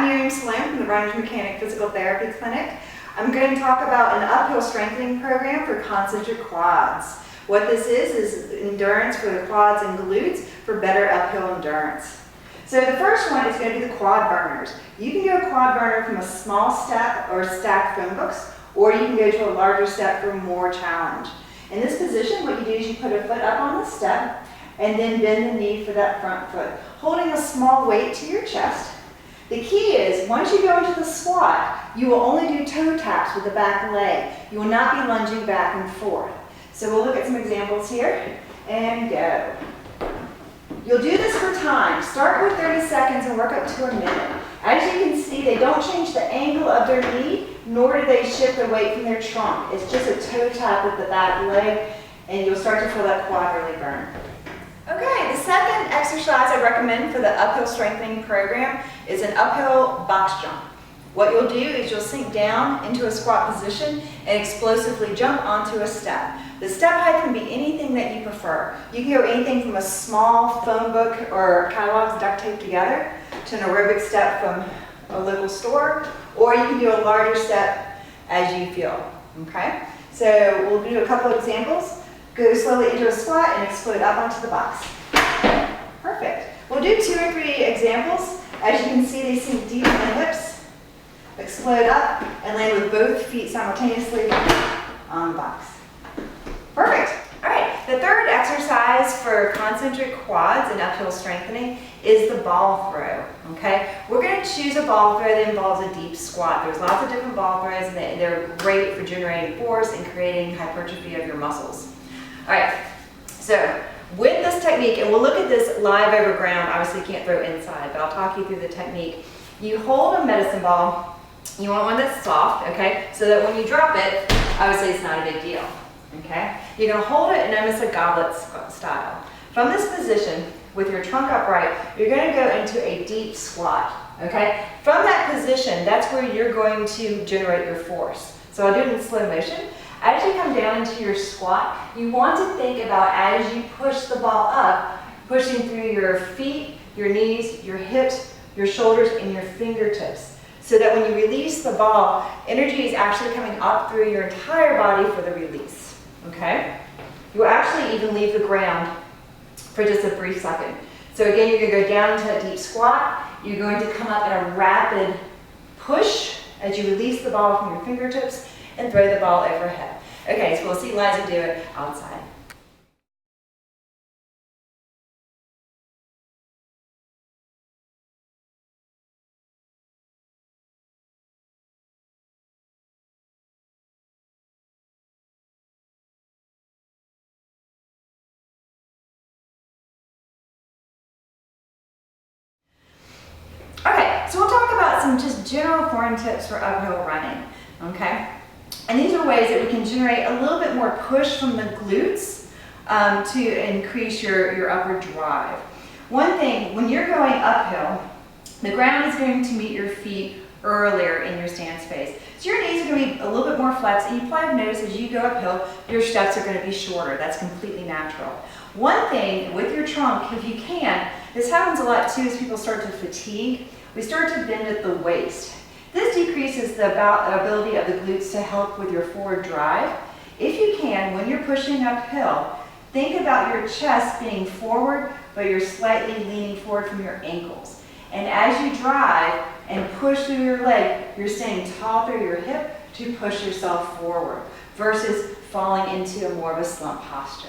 I'm Miriam Salem from the Runners Mechanic Physical Therapy Clinic. I'm going to talk about an uphill strengthening program for concentric quads. What this is endurance for the quads and glutes for better uphill endurance. So the first one is going to be the quad burners. You can do a quad burner from a small step or stacked phone books, or you can go to a larger step for more challenge. In this position, what you do is you put a foot up on the step and then bend the knee for that front foot, holding a small weight to your chest. The key is, once you go into the squat, you will only do toe taps with the back leg. You will not be lunging back and forth. So we'll look at some examples here, and go. You'll do this for time. Start with 30 seconds and work up to a minute. As you can see, they don't change the angle of their knee, nor do they shift the weight from their trunk. It's just a toe tap with the back leg, and you'll start to feel that quad really burn. Okay, the second exercise I recommend for the uphill strengthening program is an uphill box jump. What you'll do is you'll sink down into a squat position and explosively jump onto a step. The step height can be anything that you prefer. You can go anything from a small phone book or catalogs duct taped together to an aerobic step from a local store, or you can do a larger step as you feel, okay? So we'll do a couple of examples. Go slowly into a squat and explode up onto the box. Perfect. We'll do 2 or 3 examples. As you can see, they sink deep in the hips, explode up, and land with both feet simultaneously on the box. Perfect. All right, the third exercise for concentric quads and uphill strengthening is the ball throw, okay? We're going to choose a ball throw that involves a deep squat. There's lots of different ball throws, and they're great for generating force and creating hypertrophy of your muscles. All right, so with this technique, and we'll look at this live over ground, obviously you can't throw inside, but I'll talk you through the technique. You hold a medicine ball, you want one that's soft, okay, so that when you drop it, obviously it's not a big deal, okay? You're gonna hold it in almost a goblet style. From this position, with your trunk upright, you're gonna go into a deep squat, okay? From that position, that's where you're going to generate your force. So I'll do it in slow motion. As you come down into your squat, you want to think about, as you push the ball up, pushing through your feet, your knees, your hips, your shoulders, and your fingertips. So that when you release the ball, energy is actually coming up through your entire body for the release, okay? You will actually even leave the ground for just a brief second. So again, you're going to go down into that deep squat. You're going to come up in a rapid push as you release the ball from your fingertips and throw the ball overhead. Okay, so we'll see Liza do it outside. Okay, so we'll talk about some just general form tips for uphill running, okay? And these are ways that we can generate a little bit more push from the glutes to increase your upward drive. One thing, when you're going uphill, the ground is going to meet your feet earlier in your stance phase. So your knees are going to be a little bit more flexed, and you probably notice as you go uphill, your steps are going to be shorter. That's completely natural. One thing with your trunk, if you can, this happens a lot too as people start to fatigue, we start to bend at the waist. This decreases the ability of the glutes to help with your forward drive. If you can, when you're pushing uphill, think about your chest being forward, but you're slightly leaning forward from your ankles. And as you drive and push through your leg, you're staying tall through your hip to push yourself forward versus falling into a more of a slump posture.